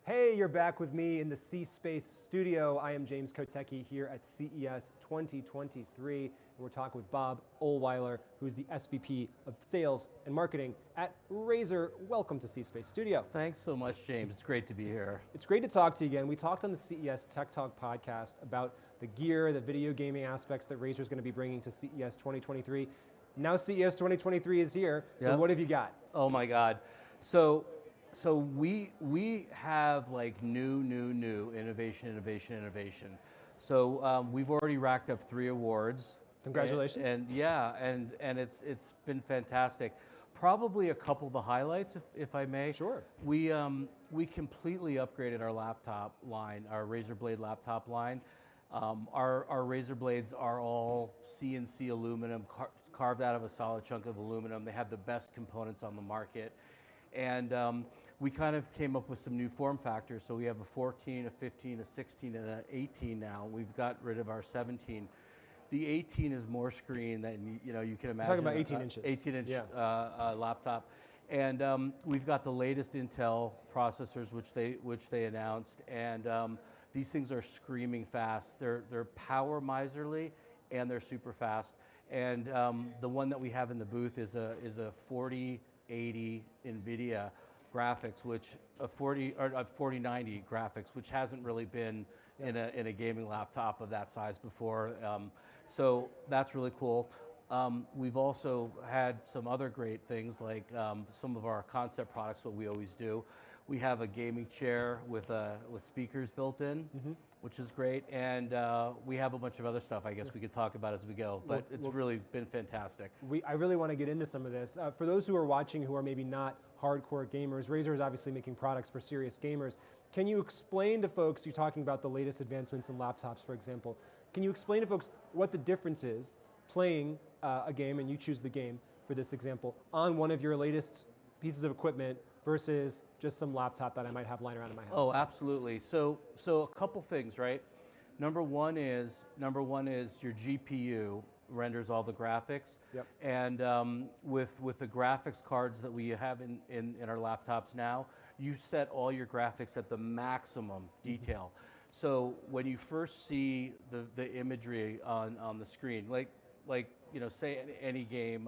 Hey, you're back with me in the C Space Studio. I am James Kotecki here at CES 2023. And we're talking with Bob Ohlweiler, who's the SVP of Sales and Marketing at Razer. Welcome to C Space Studio. Thanks so much, James. It's great to be here. It's great to talk to you again. We talked on the CES Tech Talk podcast about the gear, the video gaming aspects that Razer is going to be bringing to CES 2023. Now CES 2023 is here, so what have you got? Oh my God. So we have like new innovation. So we've already racked up 3 awards. Congratulations. And it's been fantastic. Probably a couple of the highlights, if I may. Sure. We completely upgraded our laptop line, our Razer Blade laptop line. Our Razer Blades are all CNC aluminum, carved out of a solid chunk of aluminum. They have the best components on the market. And we kind of came up with some new form factors. So we have a 14, a 15, a 16, and an 18 now. We've got rid of our 17. The 18 is more screen than you can imagine. Talking about 18 inches. 18-inch laptop. And we've got the latest Intel processors, which they announced. And these things are screaming fast. They're power miserly, and they're super fast. And the one that we have in the booth is a 4080 NVIDIA graphics, which a 4090 graphics, which hasn't really been in a gaming laptop of that size before. So that's really cool. We've also had some other great things like some of our concept products, what we always do. We have a gaming chair with speakers built in, which is great, and we have a bunch of other stuff I guess we could talk about as we go, but it's really been fantastic. I really want to get into some of this. For those who are watching who are maybe not hardcore gamers, Razer is obviously making products for serious gamers. Can you explain to folks, you're talking about the latest advancements in laptops, for example, can you explain to folks what the difference is playing a game, and you choose the game for this example, on one of your latest pieces of equipment versus just some laptop that I might have lying around in my house? Oh, absolutely. So a couple things, right? Number one is your GPU renders all the graphics. Yep. And with the graphics cards that we have in our laptops now, you set all your graphics at the maximum detail. So when you first see the imagery on the screen, like say any game,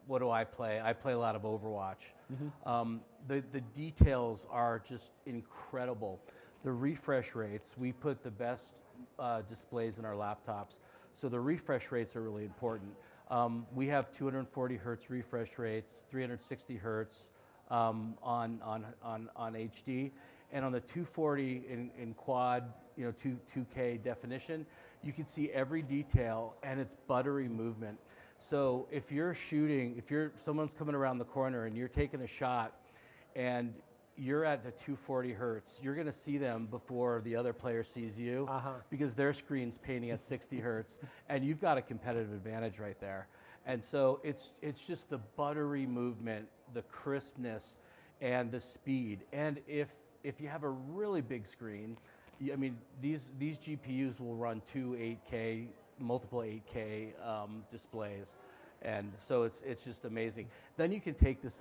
what do I play? I play a lot of Overwatch. The details are just incredible. The refresh rates, we put the best displays in our laptops, so the refresh rates are really important. We have 240 hertz refresh rates, 360 hertz on HD, and on the 240 in quad, 2K definition, you can see every detail, and it's buttery movement. So if you're shooting, someone's coming around the corner and you're taking a shot and you're at the 240 hertz, you're gonna see them before the other player sees you because their screen's painting at 60 hertz and you've got a competitive advantage right there. And so it's just the buttery movement, the crispness, and the speed. And if you have a really big screen, I mean, these GPUs will run 2 8K, multiple 8K displays, and so it's just amazing. Then you can take this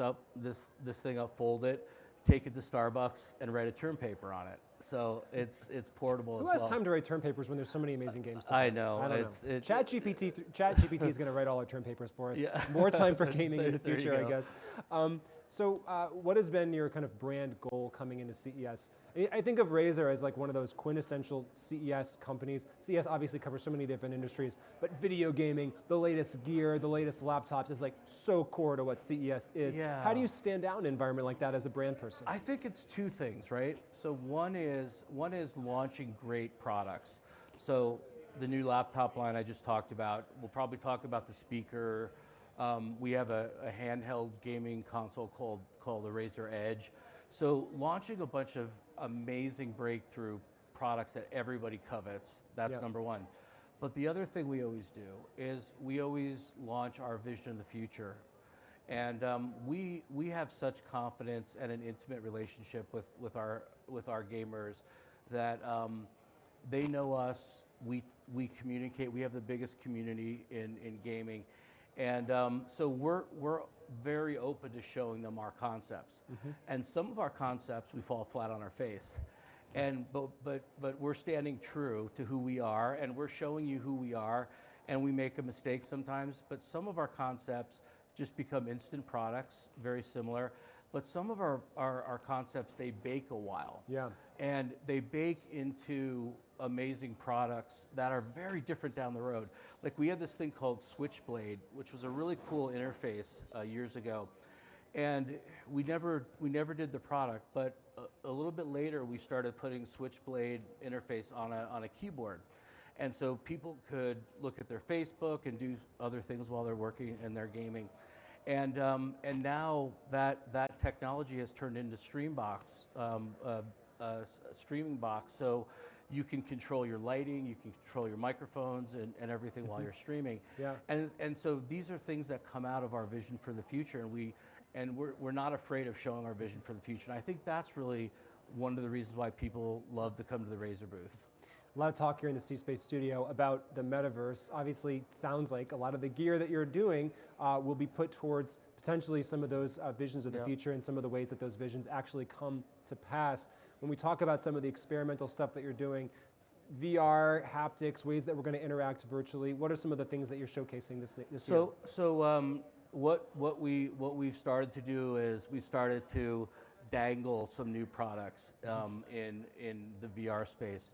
thing up, fold it, take it to Starbucks, and write a term paper on it. So it's portable. Who has time to write term papers when there's so many amazing games to play? I know. I don't know. ChatGPT is going to write all our term papers for us. Yeah. More time for gaming in the future, I guess. So what has been your kind of brand goal coming into CES? I think of Razer as like one of those quintessential CES companies. CES obviously covers so many different industries, but video gaming, the latest gear, the latest laptops is like so core to what CES is. Yeah. How do you stand out in an environment like that as a brand person? I think it's 2 things, right? So one is launching great products. So the new laptop line I just talked about, we'll probably talk about the speaker. We have a handheld gaming console called the Razer Edge. So launching a bunch of amazing breakthrough products that everybody covets, that's number one. But the other thing we always do is we always launch our vision of the future. And we have such confidence and an intimate relationship with our gamers that they know us, we communicate, we have the biggest community in gaming. And so we're very open to showing them our concepts. And some of our concepts, we fall flat on our face. But we're standing true to who we are, and we're showing you who we are, and we make a mistake sometimes, but some of our concepts just become instant products, very similar. But some of our concepts, they bake a while. Yeah. And they bake into amazing products that are very different down the road. Like we had this thing called Switchblade, which was a really cool interface years ago. And we never did the product, but a little bit later we started putting Switchblade interface on a keyboard. And so people could look at their Facebook and do other things while they're working and they're gaming. And now that technology has turned into Streambox, streaming box, so you can control your lighting, you can control your microphones and everything while you're streaming. Yeah. And so these are things that come out of our vision for the future, and we're not afraid of showing our vision for the future. And I think that's really one of the reasons why people love to come to the Razer booth. A lot of talk here in the C Space Studio about the metaverse. Obviously, it sounds like a lot of the gear that you're doing will be put towards potentially some of those visions of the future and some of the ways that those visions actually come to pass. When we talk about some of the experimental stuff that you're doing, VR, haptics, ways that we're going to interact virtually, what are some of the things that you're showcasing this year? So what we've started to do is we started to dangle some new products in the VR space.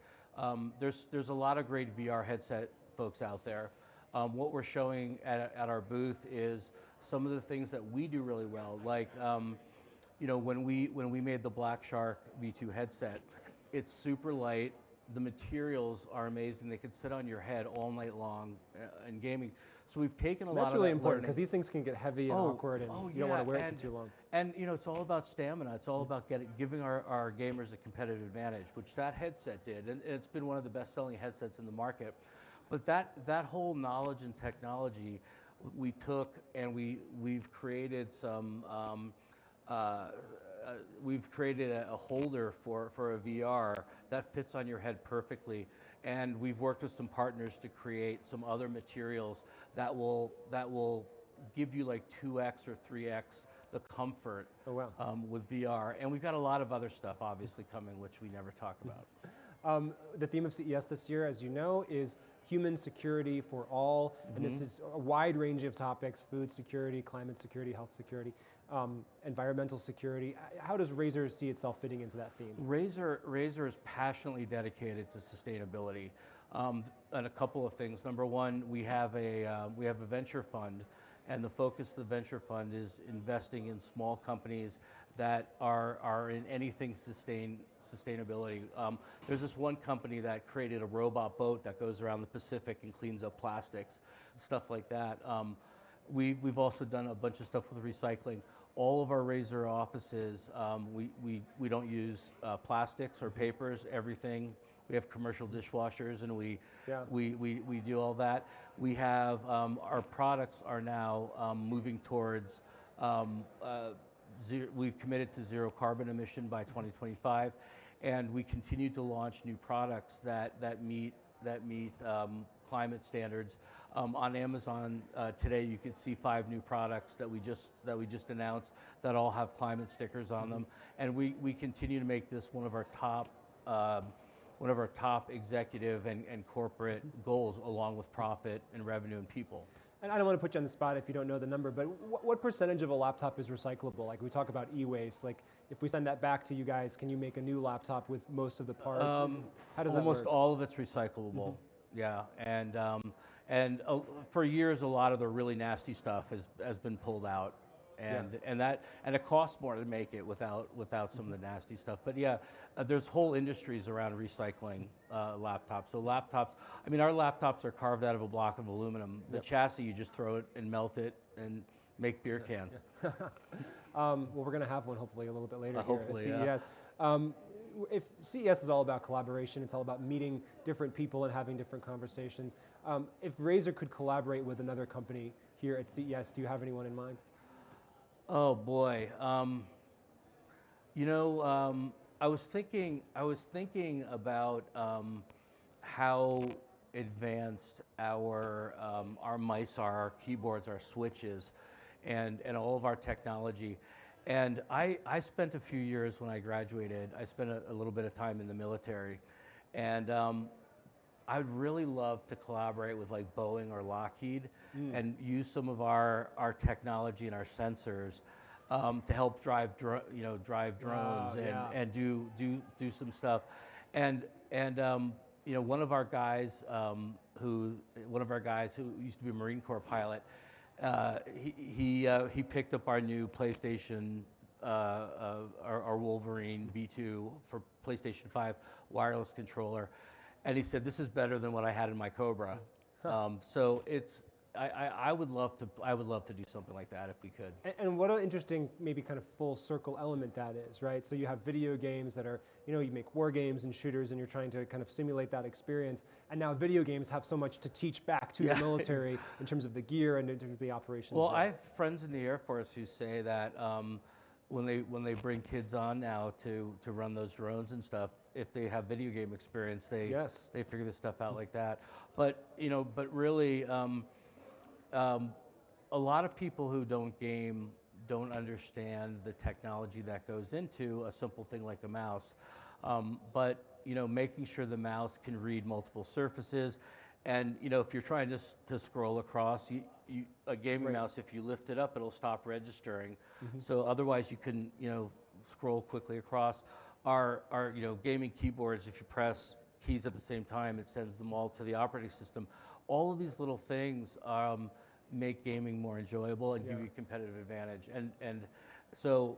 There's a lot of great VR headset folks out there. What we're showing at our booth is some of the things that we do really well, like when we made the Black Shark V2 headset, it's super light. The materials are amazing. They could sit on your head all night long in gaming. So we've taken a lot of that. That's really important because these things can get heavy and awkward, and you don't want to wear it for too long. And it's all about stamina. It's all about giving our gamers a competitive advantage, which that headset did, and it's been one of the best-selling headsets in the market. But that whole knowledge and technology, we took and we've created some. We've created a holder for a VR that fits on your head perfectly, and we've worked with some partners to create some other materials that will give you like 2x or 3x the comfort with VR. And we've got a lot of other stuff obviously coming, which we never talk about. The theme of CES this year, as you know, is human security for all, and this is a wide range of topics: food security, climate security, health security, environmental security. How does Razer see itself fitting into that theme? Razer is passionately dedicated to sustainability, and a couple of things. Number one, we have a venture fund, and the focus of the venture fund is investing in small companies that are in anything sustainability. There's this one company that created a robot boat that goes around the Pacific and cleans up plastics, stuff like that. We've also done a bunch of stuff with recycling. All of our Razer offices, we don't use plastics or papers. Everything. We have commercial dishwashers, and we do all that. We have our products are now moving towards. We've committed to zero carbon emission by 2025, and we continue to launch new products that meet climate standards. On Amazon today, you can see 5 new products that we just announced that all have climate stickers on them, and we continue to make this one of our top executive and corporate goals, along with profit and revenue and people. And I don't want to put you on the spot if you don't know the number, but what percentage of a laptop is recyclable? Like we talk about e-waste, like if we send that back to you guys, can you make a new laptop with most of the parts? How does that work? Almost all of it's recyclable, yeah. And for years, a lot of the really nasty stuff has been pulled out. And it costs more to make it without some of the nasty stuff. But yeah, there's whole industries around recycling laptops. So laptops, I mean, our laptops are carved out of a block of aluminum. The chassis, you just throw it and melt it and make beer cans. Well, we're going to have one hopefully a little bit later hopefully, here at CES. If CES is all about collaboration, it's all about meeting different people and having different conversations. If Razer could collaborate with another company here at CES, do you have anyone in mind? Oh boy, I was thinking about how advanced our mice are, our keyboards, our switches, and all of our technology. And I spent a few years when I graduated, I spent a little bit of time in the military, and I'd really love to collaborate with like Boeing or Lockheed and use some of our technology and our sensors to help drive drones and do some stuff. And you know, one of our guys who used to be a Marine Corps pilot, he picked up our new PlayStation, our Wolverine V2 for PlayStation 5 wireless controller, and he said, "This is better than what I had in my Cobra." So it's. I would love to do something like that if we could. And what an interesting, maybe kind of full circle element that is, right? So you have video games that are, you know, you make war games and shooters, and you're trying to kind of simulate that experience. And now video games have so much to teach back to the military in terms of the gear and in terms of the operations. Well, I have friends in the Air Force who say that when they bring kids on now to run those drones and stuff, if they have video game experience, they figure this stuff out like that. But you know, really. A lot of people who don't game don't understand the technology that goes into a simple thing like a mouse. But you know, making sure the mouse can read multiple surfaces, and you know, if you're trying to scroll across, a gaming mouse, if you lift it up, it'll stop registering. So otherwise, you can scroll quickly across. Our gaming keyboards, if you press keys at the same time, it sends them all to the operating system. All of these little things make gaming more enjoyable and give you a competitive advantage. And so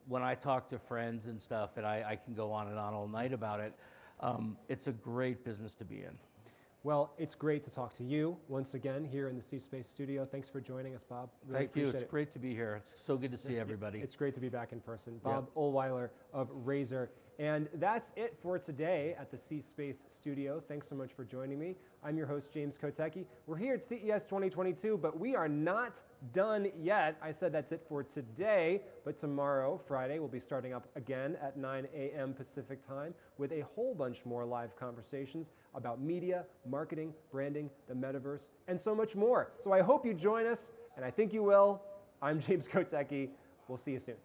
when I talk to friends and stuff, and I can go on and on all night about it, it's a great business to be in. Well, it's great to talk to you once again here in the C Space Studio. Thanks for joining us, Bob. Really Thank you. It's great to be here. It's so good to see everybody. It's great to be back in person. Bob Ohlweiler of Razer. And that's it for today at the C Space Studio. Thanks so much for joining me. I'm your host, James Kotecki. We're here at CES 2022, but we are not done yet. I said that's it for today, but tomorrow, Friday, we'll be starting up again at 9 a.m. Pacific time with a whole bunch more live conversations about media, marketing, branding, the metaverse, and so much more. So I hope you join us, and I think you will. I'm James Kotecki. We'll see you soon.